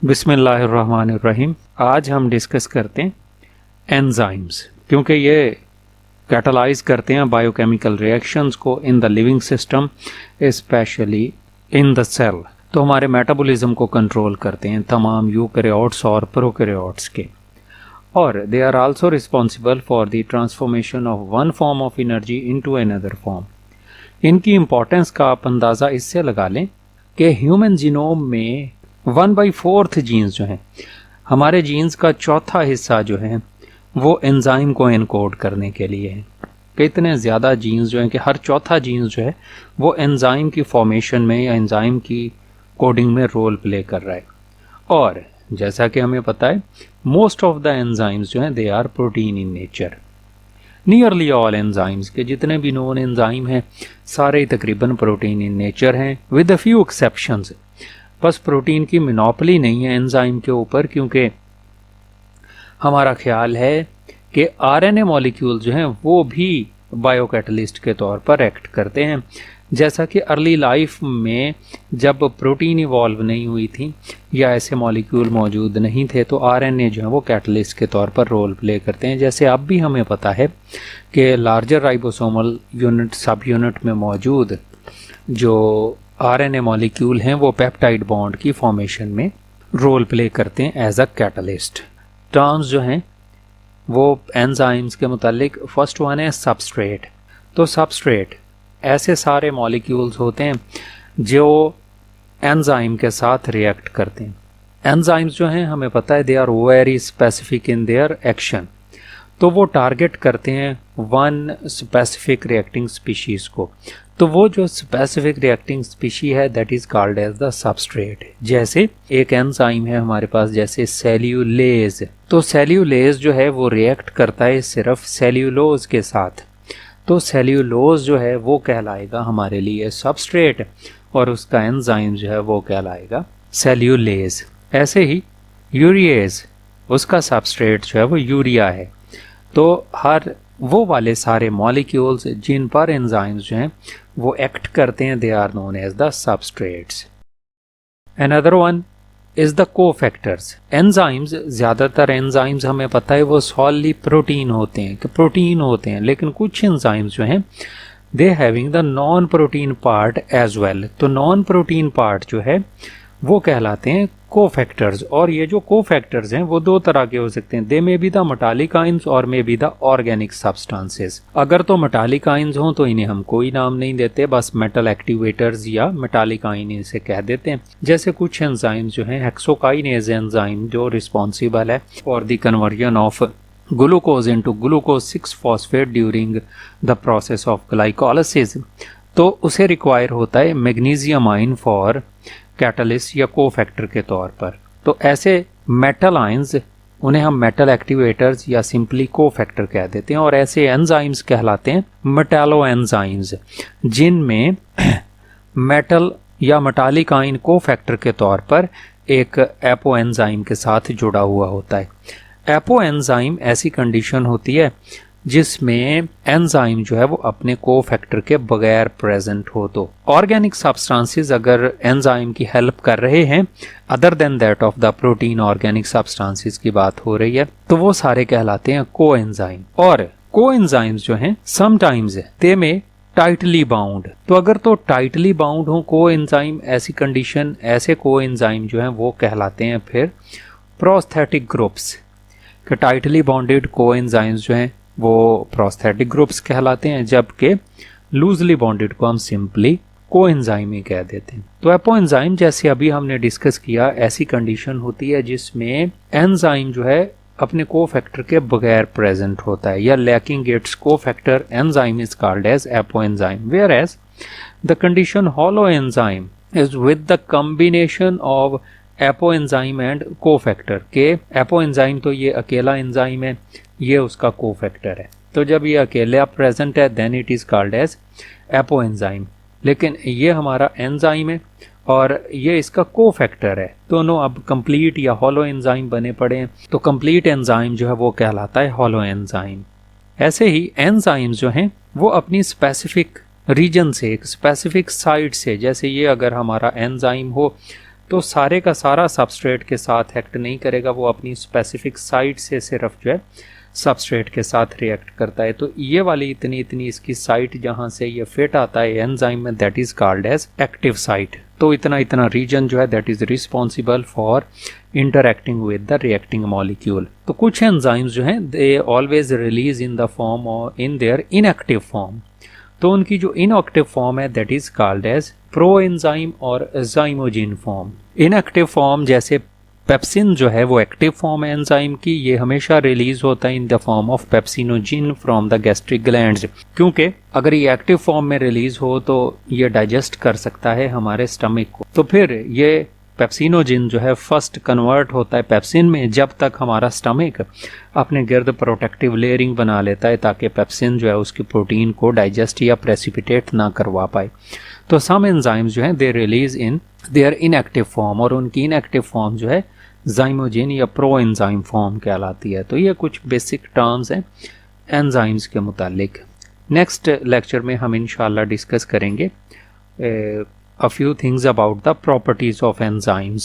बिस्मिल्लाहिर्रहमानिर्रहीम। आज हम डिस्कस करते हैं एंजाइम्स, क्योंकि ये कैटलाइज करते हैं बायोकेमिकल रिएक्शंस को in the living system, specially in the cell. तो हमारे मेटाबॉलिज्म को कंट्रोल करते हैं तमाम यूकैरियोट्स और प्रोकैरियोट्स के, और they are also responsible for the transformation of one form of energy into another form. इनकी इम्पोर्टेंस का आप अंदाज़ा इससे लगा लें कि ह्यूमन जीनोम में 1/4 जीन्स जो हैं, हमारे जीन्स का चौथा हिस्सा जो है वो एंजाइम को एनकोड करने के लिए है। कितने ज़्यादा जीन्स जो हैं कि हर चौथा जीन्स जो है वो एंजाइम की फॉर्मेशन में या एंजाइम की कोडिंग में रोल प्ले कर रहा है। और जैसा कि हमें पता है, मोस्ट ऑफ द एंजाइम्स जो हैं they are protein in nature. Nearly all enzymes के जितने भी नॉन एंजाइम हैं सारे तकरीबन प्रोटीन इन नेचर हैं, विद अ फ्यू एक्सेप्शंस। बस प्रोटीन की मोनोपोली नहीं है एंजाइम के ऊपर, क्योंकि हमारा ख्याल है कि आरएनए मॉलिक्यूल जो हैं वो भी बायोकैटलिस्ट के तौर पर एक्ट करते हैं। जैसा कि अर्ली लाइफ में जब प्रोटीन इवॉल्व नहीं हुई थी या ऐसे मॉलिक्यूल मौजूद नहीं थे, तो आरएनए जो है वो कैटलिस्ट के तौर पर रोल प्ले करते हैं। जैसे अब भी हमें पता है कि लार्जर राइबोसोमल यूनिट सब यूनिट में मौजूद जो आरएनए मॉलिक्यूल हैं वो पेप्टाइड बॉन्ड की फॉर्मेशन में रोल प्ले करते हैं एज अ कैटलिस्ट। टर्म्स जो हैं वो एंजाइम्स के मुतालिक, फर्स्ट वन है सबस्ट्रेट। तो सबस्ट्रेट ऐसे सारे मॉलिक्यूल्स होते हैं जो एंजाइम के साथ रिएक्ट करते हैं। एंजाइम्स जो हैं हमें पता है they are very specific in their action, तो वो टारगेट करते हैं वन स्पेसिफिक रिएक्टिंग स्पीशीज़ को। तो वो जो स्पेसिफिक रिएक्टिंग स्पीशी है that is called as the substrate. जैसे एक एंजाइम है हमारे पास, जैसे सेल्यूलेज। तो सेल्यूलेज जो है वो रिएक्ट करता है सिर्फ सेल्यूलोज के साथ, तो सेल्यूलोज जो है वो कहलाएगा हमारे लिए सबस्ट्रेट, और उसका एंजाइम जो है वो कहलाएगा सेल्यूलेज। ऐसे ही यूरिएज, उसका सबस्ट्रेट जो है वो यूरिया है। तो हर वो वाले सारे मॉलिक्यूल्स जिन पर एंजाइम्स जो हैं वो एक्ट करते हैं, they are known as the substrates. Another one is the cofactors. Enzymes, ज़्यादातर एंजाइम्स हमें पता है वो सॉलिडली प्रोटीन होते हैं, कि प्रोटीन होते हैं, लेकिन कुछ एंजाइम्स जो हैं they having the non protein part as well. तो नॉन प्रोटीन पार्ट जो है वो कहलाते हैं कोफैक्टर्स। और ये जो कोफैक्टर्स हैं वो दो तरह के हो सकते हैं, they may be the metallic ions और may be the organic substances. अगर तो मेटालिक आयंस हों तो इन्हें हम कोई नाम नहीं देते, बस मेटल एक्टिवेटर्स या मेटालिक आयन इसे कह देते हैं। जैसे कुछ एंजाइम्स जो हैं, हेक्सोकाइनेज एंजाइम जो रिस्पॉन्सिबल है for the conversion of glucose into glucose 6 phosphate during the process of glycolysis, तो उसे रिक्वायर होता है मैग्नीशियम आयन फॉर कैटलिस्ट या कोफैक्टर के तौर पर। तो ऐसे मेटल आयंस, उन्हें हम मेटल एक्टिवेटर्स या सिंपली कोफैक्टर कह देते हैं। और ऐसे एंजाइम्स कहलाते हैं मेटालो एंजाइम्स, जिनमें मेटल या मेटालिक आयन कोफैक्टर के तौर पर एक एपो एंजाइम के साथ जुड़ा हुआ होता है। एपो एंजाइम ऐसी कंडीशन होती है जिसमें एंजाइम जो है वो अपने कोफैक्टर के बगैर प्रेजेंट हो। तो ऑर्गेनिक सब्सटेंसेस अगर एंजाइम की हेल्प कर रहे हैं other than that of the protein organic substances की बात हो रही है, तो वो सारे कहलाते हैं को एंजाइम। और को एंजाइम्स जो हैं समटाइम्स दे में टाइटली बाउंड। तो अगर तो टाइटली बाउंड हो को एंजाइम, ऐसी कंडीशन, ऐसे को एंजाइम जो हैं वो कहलाते हैं फिर प्रोस्थेटिक ग्रुप्स। कि टाइटली बाउंडेड को एंजाइम्स जो हैं वो प्रोस्थेटिक ग्रुप्स कहलाते हैं, जबकि लूजली बॉन्डेड को हम सिंपली कोएंजाइम ही कह देते हैं। तो एपोएंजाइम, जैसे अभी हमने डिस्कस किया, ऐसी कंडीशन होती है जिसमें एंजाइम जो है अपने कोफैक्टर के बगैर प्रेजेंट होता है या lacking its cofactor, enzyme is called as apoenzyme. Whereas the condition holoenzyme is with the combination of apoenzyme and cofactor. के एपोएंजाइम तो ये अकेला एंजाइम है, ये उसका कोफैक्टर है। तो जब ये अकेला प्रेजेंट है then it is called as apoenzyme. लेकिन ये हमारा एंजाइम है और ये इसका कोफैक्टर है। दोनों अब कंप्लीट या हॉलो एंजाइम बने पड़े हैं, तो कंप्लीट एंजाइम जो है वो कहलाता है हॉलो एंजाइम। ऐसे ही एंजाइम्स जो हैं वो अपनी स्पेसिफिक रीजन से, एक स्पेसिफिक साइट से, जैसे ये अगर हमारा एंजाइम हो तो सारे का सारा सबस्ट्रेट के साथ एक्ट नहीं करेगा, वो अपनी स्पेसिफिक साइट से सिर्फ जो है सबस्ट्रेट के साथ रिएक्ट करता है। तो ये वाली इतनी इतनी इसकी साइट जहाँ से ये फिट आता है एंजाइम में, that is called as active site. तो इतना इतना रीजन जो है that is responsible for interacting with the reacting molecule. तो कुछ एंजाइम्स जो हैं they always release in the form और इन देयर इनएक्टिव फॉर्म। तो उनकी जो इनएक्टिव फॉर्म है that is called as proenzyme और ज़ाइमोजिन फॉर्म। इनएक्टिव फॉर्म जैसे पेप्सिन जो है वो एक्टिव फॉर्म है एंजाइम की, ये हमेशा रिलीज होता है इन the form of pepsinogen from the gastric glands, क्योंकि अगर ये एक्टिव फॉर्म में रिलीज हो तो ये डाइजेस्ट कर सकता है हमारे स्टमक को। तो फिर ये पेप्सिनोजिन जो है फर्स्ट कन्वर्ट होता है पेप्सिन में जब तक हमारा स्टमक अपने गिर्द प्रोटेक्टिव लेयरिंग बना लेता है ताकि पेप्सिन जो है उसकी प्रोटीन को डाइजेस्ट या प्रेसिपिटेट ना करवा पाए। तो सम एंजाइम्स जो हैं they release in their inactive form, और उनकी इनएक्टिव फॉर्म जो है ज़ाइमोजिन या प्रो एंजाइम फॉर्म कहलाती है। तो ये कुछ बेसिक टर्म्स हैं एंजाइम्स के मुतालिक। नेक्स्ट लेक्चर में हम इंशाल्लाह डिस्कस करेंगे a few things about the properties of enzymes.